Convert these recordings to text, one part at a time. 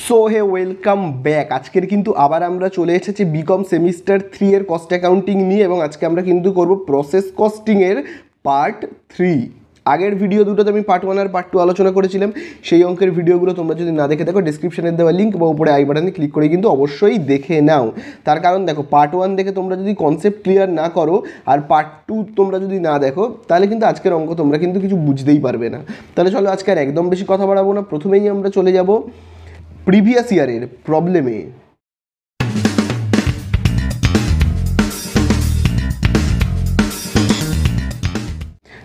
So hey welcome back. আজকের কিন্তু আবার আমরা চলে এসেছি বিকম সেমিস্টার 3 এর কস্ট অ্যাকাউন্টিং নিয়ে, এবং আজকে আমরা কিন্তু করব প্রসেস কস্টিংয়ের পার্ট 3। আগের ভিডিও দুটোতে আমি পার্ট 1 আর পার্ট 2 আলোচনা করেছিলাম। সেই অঙ্কের ভিডিওগুলো তোমরা যদি না দেখে থাকো, ডিসক্রিপশনে দেওয়া লিঙ্ক বা উপরে আই বাটনে ক্লিক করে কিন্তু অবশ্যই দেখে নাও। তার কারণ দেখো, পার্ট 1 দেখে তোমরা যদি কনসেপ্ট ক্লিয়ার না করো আর পার্ট 2 তোমরা যদি না দেখো, তাহলে কিন্তু আজকের অঙ্ক তোমরা কিন্তু কিছু বুঝতেই পারবে না। তাহলে চলো আজকে আর একদম বেশি কথা বাড়াবো না, প্রথমেই আমরা চলে যাব প্রিভিয়াস ইয়ারের প্রবলেমে।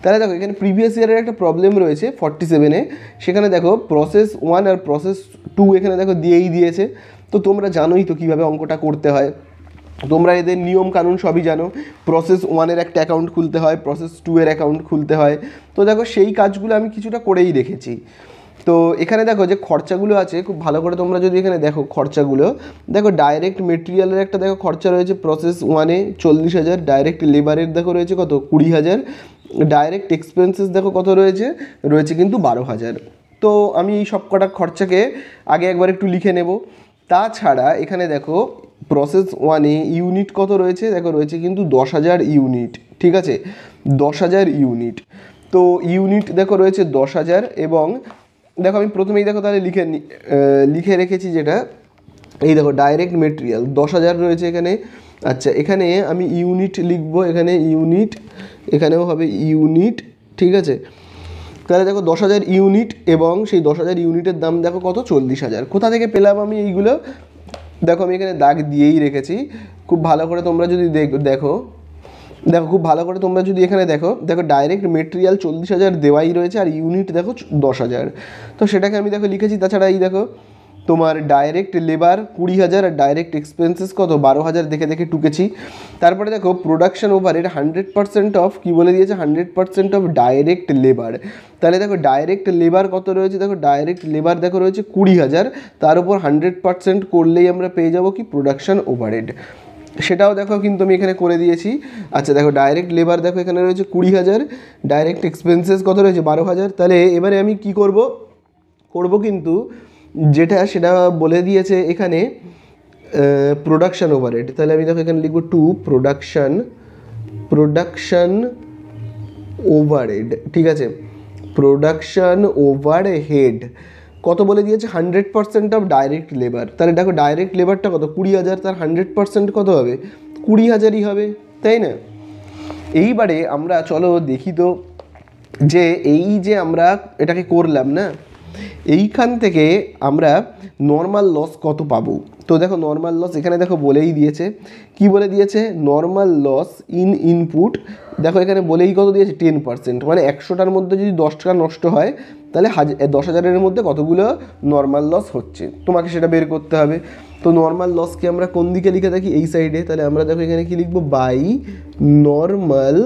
তাহলে দেখো, এখানে প্রিভিয়াস ইয়ারের একটা প্রবলেম রয়েছে 47-এ। সেখানে দেখো প্রসেস 1 আর প্রসেস 2 এখানে দেখো দিয়েই দিয়েছে। তো তোমরা জানোই তো কীভাবে অঙ্কটা করতে হয়, তোমরা এদের নিয়ম কানুন সবই জানো। প্রসেস 1-এর একটা অ্যাকাউন্ট খুলতে হয়, প্রসেস 2-এর অ্যাকাউন্ট খুলতে হয়। তো দেখো সেই কাজগুলো আমি কিছুটা করেই রেখেছি। তো এখানে দেখো যে খরচাগুলো আছে, খুব ভালো করে তোমরা যদি এখানে দেখো খরচাগুলো, দেখো ডাইরেক্ট মেটেরিয়ালের একটা দেখো খরচা রয়েছে প্রসেস 1-এ 40,000, ডাইরেক্ট লেবারের দেখো রয়েছে কত 20,000, ডাইরেক্ট এক্সপেন্সেস দেখো কত রয়েছে কিন্তু 12,000। তো আমি এই সব কটা খরচাকে আগে একবার একটু লিখে নেব। তাছাড়া এখানে দেখো প্রসেস 1-এ ইউনিট কত রয়েছে, দেখো রয়েছে কিন্তু 10,000 ইউনিট, ঠিক আছে 10,000 ইউনিট। তো ইউনিট দেখো রয়েছে 10,000, এবং দেখো আমি প্রথমেই দেখো তাহলে লিখে রেখেছি যেটা, এই দেখো ডাইরেক্ট মেটেরিয়াল 10,000 রয়েছে এখানে। আচ্ছা, এখানে আমি ইউনিট লিখবো, এখানে ইউনিট, এখানেও হবে ইউনিট, ঠিক আছে। তাহলে দেখো 10,000 ইউনিট, এবং সেই 10,000 ইউনিটের দাম দেখো কত 40,000। কোথা থেকে পেলাম আমি এইগুলো, দেখো আমি এখানে দাগ দিয়েই রেখেছি। খুব ভালো করে তোমরা যদি দেখো খুব ভালো করে তোমরা যদি এখানে দেখো ডাইরেক্ট মেটেরিয়াল 40,000 দেওয়াই রয়েছে, আর ইউনিট দেখো 10,000। তো সেটাকে আমি দেখো লিখেছি। তাছাড়া এই দেখো তোমার ডাইরেক্ট লেবার 20,000 আর ডাইরেক্ট এক্সপেন্সেস কত 12,000 দেখে টুকেছি। তারপরে দেখো প্রোডাকশন ওভারহেড 100% অফ কী বলে দিয়েছে, 100% অফ ডাইরেক্ট লেবার। তাহলে দেখো ডাইরেক্ট লেবার কত রয়েছে, দেখো ডাইরেক্ট লেবার দেখো রয়েছে 20,000, তার উপর 100% করলেই আমরা পেয়ে যাবো কি প্রোডাকশন ওভারহেড। সেটাও দেখো কিন্তু আমি এখানে করে দিয়েছি। আচ্ছা দেখো ডাইরেক্ট লেবার দেখো এখানে রয়েছে 20,000, ডাইরেক্ট এক্সপেন্সেস কত রয়েছে 12,000। তাহলে এবারে আমি কি করব কিন্তু যেটা সেটা বলে দিয়েছে এখানে প্রোডাকশান ওভারহেড। তাহলে আমি দেখো এখানে লিখবো টু প্রোডাকশান ওভারহেড, ঠিক আছে প্রোডাকশান ওভারহেড কত বলে দিয়েছে 100% অফ ডাইরেক্ট লেবার। তাহলে দেখো ডাইরেক্ট লেবারটা কত 20,000, তার 100% কত হবে 20,000ই হবে, তাই না। এইবারে আমরা চলো দেখি তো যে এই যে আমরা এটাকে করলাম না, এইখান থেকে আমরা নর্মাল লস কত পাবো। তো দেখো নর্মাল লস এখানে দেখো বলেই দিয়েছে, কি বলে দিয়েছে নর্মাল লস ইন ইনপুট। দেখো এখানে বলেই কত দিয়েছে 10%, মানে 100টার মধ্যে যদি 10 টাকা নষ্ট হয়, তাহলে 10,000-এর মধ্যে কতগুলো নর্মাল লস হচ্ছে, তোমাকে সেটা বের করতে হবে। তো নর্মাল লসকে আমরা কোন দিকে লিখে থাকি, এই সাইডে। তাহলে আমরা দেখো এখানে কি লিখবো, বাই নর্মাল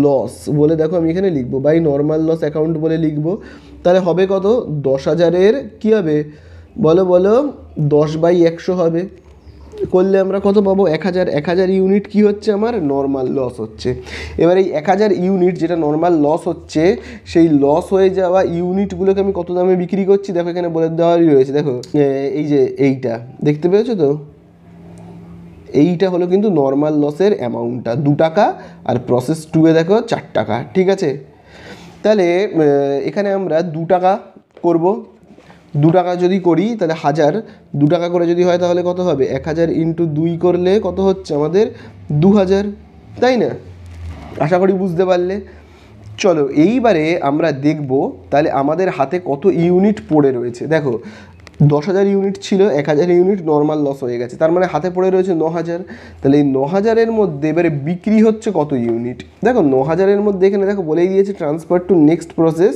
লস বলে দেখো আমি এখানে লিখবো, বাই নর্মাল লস অ্যাকাউন্ট বলে লিখবো। তাহলে হবে কত 10,000-এর কী হবে বলো 10/100 হবে, করলে আমরা কত পাবো 1,000। 1,000 ইউনিট কী হচ্ছে আমার নর্মাল লস হচ্ছে। এবার এই 1,000 ইউনিট যেটা নর্মাল লস হচ্ছে, সেই লস হয়ে যাওয়া ইউনিটগুলোকে আমি কত দামে বিক্রি করছি, দেখো এখানে বলে দেওয়ারই রয়েছে। দেখো এই যে এইটা দেখতে পেয়েছো তো, এইটা হলো কিন্তু নর্মাল লসের অ্যামাউন্টটা 2 টাকা, আর প্রসেস 2-এ দেখো 4 টাকা, ঠিক আছে। তাহলে এখানে আমরা 2 টাকা করব, 2 টাকা যদি করি তাহলে 1,000, 2 টাকা করে যদি হয় তাহলে কত হবে 1,000 ইন্টু 2 করলে কত হচ্ছে আমাদের 2,000, তাই না। আশা করি বুঝতে পারলে। চলো এইবারে আমরা দেখব তাহলে আমাদের হাতে কত ইউনিট পড়ে রয়েছে। দেখো 10,000 ইউনিট ছিল, 1,000 ইউনিট নর্মাল লস হয়ে গেছে, তার মানে হাতে পড়ে রয়েছে 9,000। তাহলে এই 9,000-এর মধ্যে এবারে বিক্রি হচ্ছে কত ইউনিট, দেখো 9,000-এর মধ্যে এখানে দেখো বলেই দিয়েছে ট্রান্সফার টু নেক্সট প্রসেস।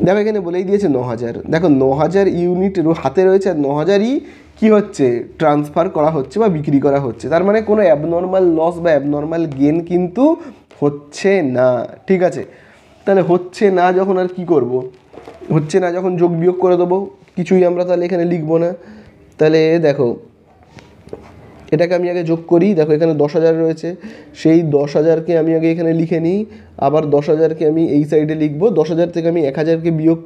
দেখো এখানে বলেই দিয়েছে 9,000, দেখো 9,000 ইউনিট হাতে রয়েছে, আর 9,000ই কী হচ্ছে ট্রান্সফার করা হচ্ছে বা বিক্রি করা হচ্ছে। তার মানে কোনো অ্যাবনর্মাল লস বা অ্যাবনর্মাল গেন কিন্তু হচ্ছে না, ঠিক আছে। তাহলে হচ্ছে না যখন আর কি করব, হচ্ছে না যখন যোগ বিয়োগ করে দেবো, কিছুই আমরা তাহলে এখানে লিখবো না। তাহলে দেখো এটাকে আমি আগে যোগ করি, দেখো এখানে 10,000 রয়েছে, সেই 10,000-কে আমি আগে এখানে লিখে নিই, আবার 10,000-কে আমি এই সাইডে লিখবো। 10,000 থেকে আমি 1,000-কে বিয়োগ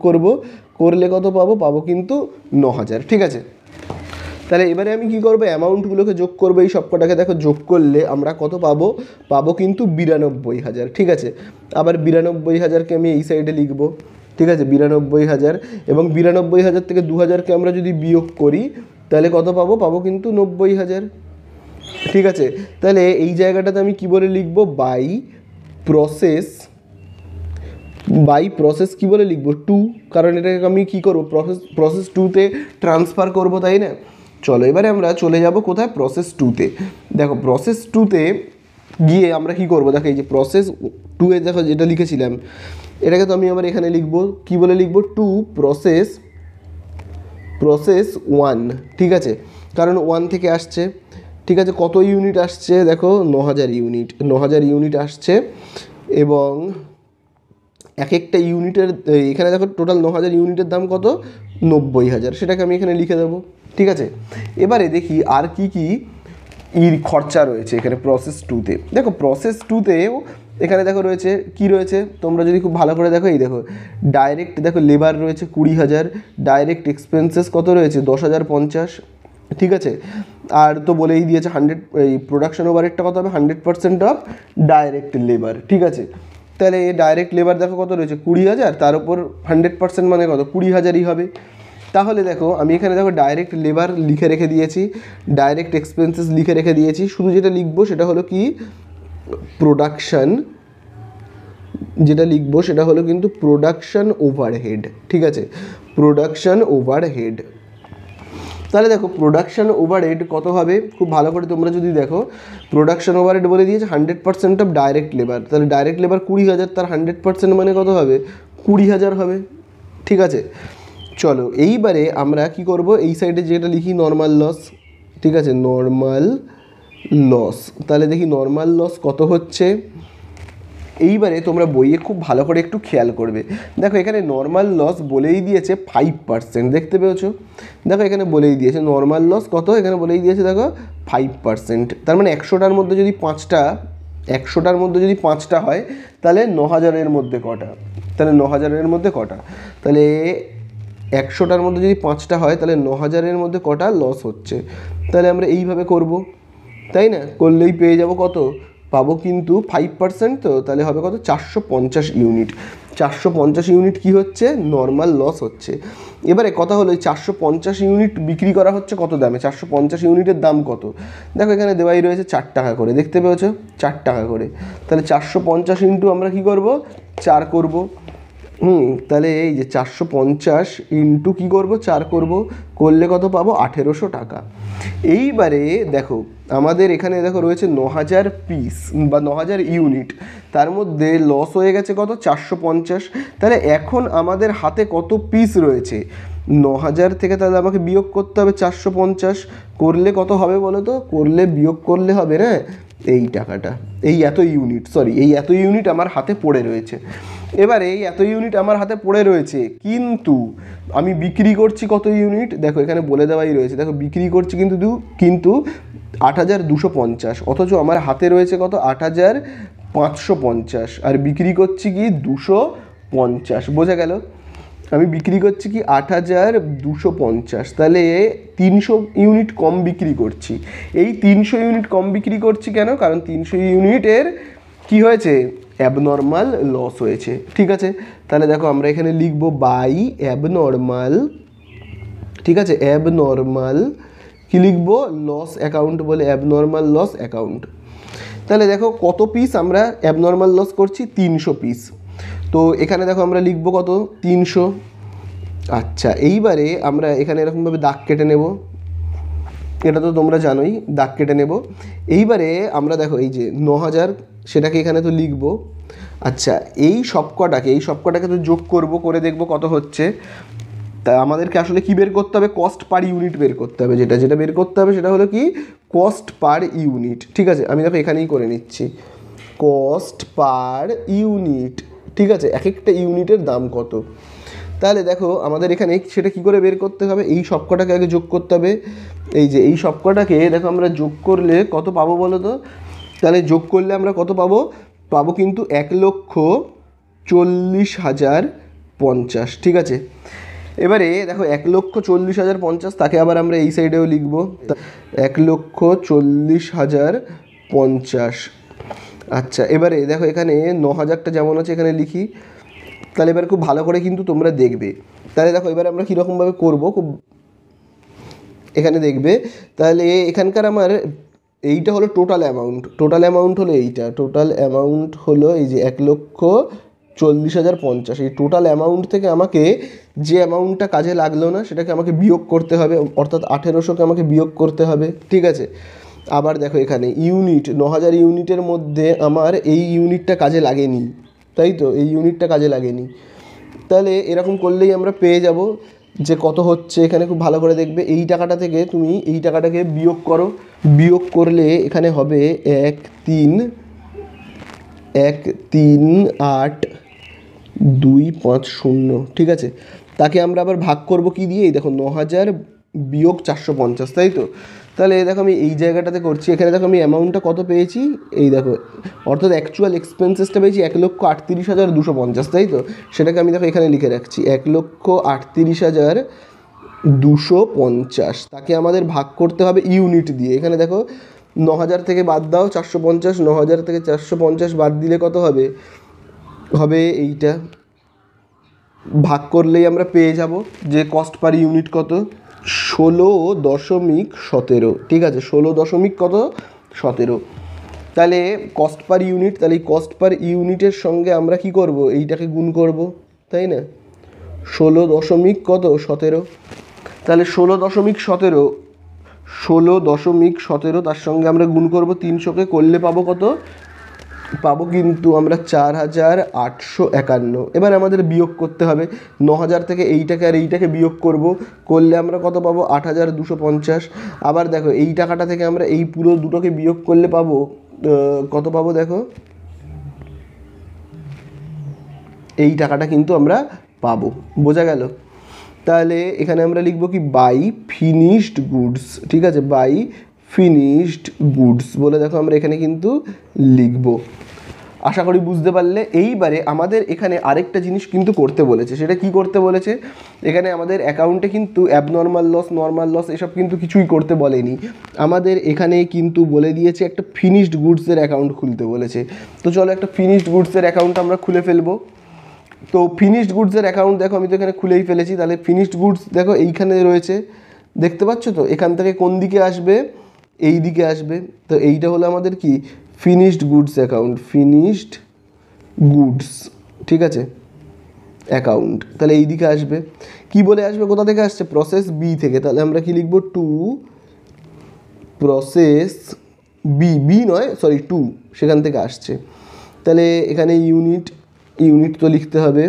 করলে কত পাবো কিন্তু 9,000, ঠিক আছে। তাহলে এবারে আমি কি করব, অ্যামাউন্টগুলোকে যোগ করবো, এই সব কটাকে দেখো যোগ করলে আমরা কত পাবো, পাবো কিন্তু 92,000। ঠিক আছে, আবার 92,000কে আমি এই সাইডে লিখবো। ঠিক আছে, 92,000, এবং 92,000 থেকে 2,000কে আমরা যদি বিয়োগ করি তাহলে কত পাবো, পাবো কিন্তু 90,000। ঠিক আছে, তাহলে এই জায়গাটাতে আমি কি বলে লিখবো, বাই প্রসেস কি বলে লিখবো, 2, কারণ এটাকে আমি কি করবো, প্রসেস 2তে ট্রান্সফার করবো, তাই না। চলো এবারে আমরা চলে যাব কোথায়, প্রসেস 2তে। দেখো প্রসেস 2তে গিয়ে আমরা কি করবো, দেখো এই যে প্রসেস 2-এ দেখো যেটা লিখেছিলাম এটাকে তো আমি আবার এখানে লিখবো, কি বলে লিখবো, 2 প্রসেস 1। ঠিক আছে, কারণ 1 থেকে আসছে। ঠিক আছে, কত ইউনিট আসছে দেখো, 9,000 ইউনিট আসছে, এবং এক একটা ইউনিটের এখানে দেখো টোটাল 9,000 ইউনিটের দাম কত, 90,000, সেটাকে আমি এখানে লিখে দেবো। ঠিক আছে, এবারে দেখি আর কি কি খরচা রয়েছে এখানে প্রসেস 2তে। দেখো প্রসেস 2তেও এখানে দেখো রয়েছে কি রয়েছে, তোমরা যদি খুব ভালো করে দেখো, এই দেখো ডাইরেক্ট দেখো লেবার রয়েছে 20,000, ডাইরেক্ট এক্সপেন্সেস কত রয়েছে, 10,050। ঠিক আছে, আর তো বলেই দিয়েছে এই প্রোডাকশন ওভারহেডটা কত হবে, 100% অফ ডাইরেক্ট লেবার। ঠিক আছে, তাহলে ডাইরেক্ট লেবার দেখো কত রয়েছে, 20,000, তার উপর 100% মানে কত, 20,000ই হবে। তাহলে দেখো আমি এখানে দেখো ডাইরেক্ট লেবার লিখে রেখে দিয়েছি, ডাইরেক্ট এক্সপেন্সেস লিখে রেখে দিয়েছি, শুধু যেটা লিখবো সেটা হলো কি প্রোডাকশন, যেটা লিখবো সেটা হলো কিন্তু প্রোডাকশন ওভারহেড। ঠিক আছে, প্রোডাকশন ওভারহেড। তাহলে দেখো প্রোডাকশন ওভারহেড কত হবে, খুব ভালো করে তোমরা যদি দেখো, প্রোডাকশন ওভারহেড বলে দিয়েছে 100% অফ ডাইরেক্ট লেবার, তাহলে ডাইরেক্ট লেবার 20,000, তার 100% মানে কত হবে, 20,000 হবে। ঠিক আছে, চলো এইবারে আমরা কি করব, এই সাইডে যেটা লিখি নর্মাল লস। ঠিক আছে, নর্মাল লস, তাহলে দেখি নর্মাল লস কত হচ্ছে। এইবারে তোমরা বইয়ে খুব ভালো করে একটু খেয়াল করবে, দেখো এখানে নর্মাল লস বলেই দিয়েছে 5%, দেখতে পেয়েছো, দেখো এখানে বলেই দিয়েছে নর্মাল লস কত, এখানে বলেই দিয়েছে দেখো 5%, তার মানে 100টার মধ্যে যদি 5টা হয় তাহলে 9,000-এর মধ্যে কটা, তাহলে 9,000-এর মধ্যে কটা, তাহলে 100টার মধ্যে যদি 5টা হয় তাহলে 9,000-এর মধ্যে কটা লস হচ্ছে। তাহলে আমরা এইভাবে করব, তাই না, করলেই পেয়ে যাব কত, পাবো কিন্তু 5%, তো তাহলে হবে কত, 450 ইউনিট। 450 ইউনিট কি হচ্ছে, নর্মাল লস হচ্ছে। এবারে কথা হলো এই 450 ইউনিট বিক্রি করা হচ্ছে কত দামে, 450 ইউনিটের দাম কত, দেখো এখানে দেওয়াই রয়েছে 4 টাকা করে, দেখতে পেয়েছো 4 টাকা করে, তাহলে 450 ইন্টু আমরা কি করব, 4 করব। তাহলে এই যে 450 ইন্টু কী করবো, 4 করব, করলে কত পাবো, 1,800 টাকা। এইবারে দেখো আমাদের এখানে দেখো রয়েছে 9,000 পিস বা 9,000 ইউনিট, তার মধ্যে লস হয়ে গেছে কত, 450। তাহলে এখন আমাদের হাতে কত পিস রয়েছে, 9,000 থেকে তাহলে আমাকে বিয়োগ করতে হবে 450, করলে কত হবে বলো তো, করলে বিয়োগ করলে হবে না এই টাকাটা, এই এত ইউনিট আমার হাতে পড়ে রয়েছে। এবারে এই এত ইউনিট আমার হাতে পড়ে রয়েছে, কিন্তু আমি বিক্রি করছি কত ইউনিট, দেখো এখানে বলে দেওয়াই রয়েছে, দেখো বিক্রি করছি কিন্তু 8,250, অথচ আমার হাতে রয়েছে কত, 8,550, আর বিক্রি করছি কি 250, বোঝা গেল, আমি বিক্রি করছি কি 8,250, তাহলে 300 ইউনিট কম বিক্রি করছি। এই 300 ইউনিট কম বিক্রি করছি কেন, কারণ 300 ইউনিটের কি হয়েছে, অ্যাবনর্মাল লস হয়েছে। ঠিক আছে, তাহলে দেখো আমরা এখানে লিখবো বাই অ্যাবনর্মাল। ঠিক আছে, অ্যাবনর্মাল কি লিখবো, লস অ্যাকাউন্ট বলে, অ্যাবনর্মাল লস অ্যাকাউন্ট। তাহলে দেখো কত পিস আমরা অ্যাবনর্মাল লস করছি, 300 পিস, তো এখানে দেখো আমরা লিখবো কত, 300। আচ্ছা, এইবারে আমরা এখানে এরকমভাবে দাগ কেটে নেব, এটা তো তোমরা জানোই, দাগ কেটে নেব। এইবারে আমরা দেখো এই যে 9,000 সেটাকে এখানে তো লিখবো। আচ্ছা, এই সবকটাকে তো যোগ করব, করে দেখব কত হচ্ছে। তা আমাদেরকে আসলে কি বের করতে হবে, কস্ট পার ইউনিট বের করতে হবে, যেটা বের করতে হবে সেটা হলো কি কস্ট পার ইউনিট। ঠিক আছে, আমি দেখো এখানেই করে নিচ্ছি, কস্ট পার ইউনিট। ঠিক আছে, এক একটা ইউনিটের দাম কত, তাহলে দেখো আমাদের এখানে সেটা কি করে বের করতে হবে, এই সবকটাকে আগে যোগ করতে হবে। এই যে এই সবকটাকে দেখো আমরা যোগ করলে কত পাবো বলো তো, তাহলে যোগ করলে আমরা কত পাবো কিন্তু 1,40,050। ঠিক আছে, এবারে দেখো 1,40,50 তাকে আবার আমরা এই সাইডেও লিখবো 1,40,50। আচ্ছা এবারে দেখো এখানে 9,000টা যেমন আছে এখানে লিখি। তাহলে এবার খুব ভালো করে কিন্তু তোমরা দেখবে। তাহলে দেখো এবারে আমরা কীরকমভাবে করবো, খুব এখানে দেখবে। তাহলে এখানকার আমার এইটা হলো টোটাল অ্যামাউন্ট হলো এইটা, টোটাল অ্যামাউন্ট হলো এই যে 1,40,50। এই টোটাল অ্যামাউন্ট থেকে আমাকে যে অ্যামাউন্টটা কাজে লাগলো না সেটাকে আমাকে বিয়োগ করতে হবে, অর্থাৎ 1,800কে আমাকে বিয়োগ করতে হবে, ঠিক আছে। আবার দেখো এখানে ইউনিট 9,000 ইউনিটের মধ্যে আমার এই ইউনিটটা কাজে লাগেনি, তাই তো, এই ইউনিটটা কাজে লাগেনি। তাহলে এরকম করলেই আমরা পেয়ে যাব যে কত হচ্ছে। এখানে খুব ভালো করে দেখবে, এই টাকাটা থেকে তুমি এই টাকাটাকে বিয়োগ করো, বিয়োগ করলে এখানে হবে 1,3,8,2,5,0, ঠিক আছে। তাকে আমরা আবার ভাগ করব কি দিয়ে, এই দেখো 9,000 বিয়োগ 450, তাই তো। তাহলে দেখো আমি এই জায়গাটাতে করছি, এখানে দেখো আমি অ্যামাউন্টটা কত পেয়েছি, এই দেখো, অর্থাৎ অ্যাকচুয়াল এক্সপেন্সেসটা পেয়েছি 1,38,250, তাই তো। সেটাকে আমি দেখো এখানে লিখে রাখছি 1,38,250। তাকে আমাদের ভাগ করতে হবে ইউনিট দিয়ে। এখানে দেখো 9,000 থেকে বাদ দাও 450, 9,000 থেকে 450 বাদ দিলে কত হবে, হবে এইটা। ভাগ করলেই আমরা পেয়ে যাব যে কস্ট পার ইউনিট কত, 16.17, ঠিক আছে, 16.17। তাহলে কস্ট পার ইউনিট, তাহলে এই কস্ট পার ইউনিটের সঙ্গে আমরা কি করব, এইটাকে গুণ করব, তাই না, 16.17। তাহলে 16.17 তার সঙ্গে আমরা গুণ করব 300কে, করলে পাবো কত, পাবো কিন্তু আমরা 4,851। এবার আমাদের বিয়োগ করতে হবে 9,000 থেকে এইটাকে আর এইটাকে বিয়োগ করব, করলে আমরা কত পাবো, 8,250। আবার দেখো এই টাকাটা থেকে আমরা এই পুরো দুটোকে বিয়োগ করলে পাবো কত পাবো, দেখো এই টাকাটা কিন্তু আমরা পাবো, বোঝা গেল। তাহলে এখানে আমরা লিখবো কি, বাই ফিনিশড গুডস, ঠিক আছে, বাই ফিনিশড গুডস বলে দেখো আমরা এখানে কিন্তু লিখবো। আশা করি বুঝতে পারলে। এইবারে আমাদের এখানে আরেকটা জিনিস কিন্তু করতে বলেছে, সেটা কি করতে বলেছে, এখানে আমাদের অ্যাকাউন্টে কিন্তু অ্যাবনর্মাল লস, নর্মাল লস এসব কিন্তু কিছুই করতে বলেনি। আমাদের এখানে কিন্তু বলে দিয়েছে একটা ফিনিশড গুডসের অ্যাকাউন্ট খুলতে বলেছে। তো চলো একটা ফিনিশড গুডসের অ্যাকাউন্ট আমরা খুলে ফেলবো। তো ফিনিশড গুডসের অ্যাকাউন্ট দেখো আমি তো এখানে খুলেই ফেলেছি। তাহলে ফিনিশড গুডস দেখো এইখানে রয়েছে, দেখতে পাচ্ছ তো, এখান থেকে কোন দিকে আসবে, এই দিকে আসবে। তো এইটা হলো আমাদের কি, finished goods account, finished goods, ঠিক আছে, অ্যাকাউন্ট। তাহলে এই দিকে আসবে, কি বলে আসবে, কোথা থেকে আসছে, প্রসেস বি থেকে। তাহলে আমরা কি লিখবো, টু প্রসেস বি, বি নয় সরি 2, সেখান থেকে আসছে। তাহলে এখানে ইউনিট তো লিখতে হবে।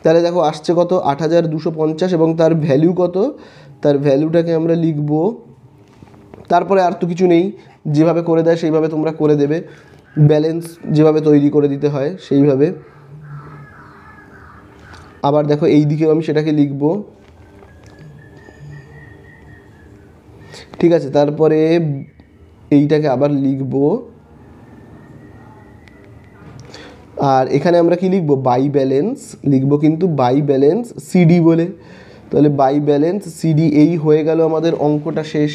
তাহলে দেখো আসছে কত, 8,250, এবং তার ভ্যালু কত, তার ভ্যালুটাকে আমরা লিখব। তারপরে আর তো কিছু নেই, যেভাবে করে দেয় সেইভাবে তোমরা করে দেবে, ব্যালেন্স যেভাবে তৈরি করে দিতে হয় সেইভাবে। আবার দেখো এই দিকেও আমি সেটাকে লিখব, ঠিক আছে। তারপরে এইটাকে আবার লিখব, আর এখানে আমরা কি লিখব, বাই ব্যালেন্স লিখব, কিন্তু বাই ব্যালেন্স সিডি বলে। তাহলে বাই ব্যালেন্স সিডি, এই হয়ে গেল আমাদের অঙ্কটা শেষ।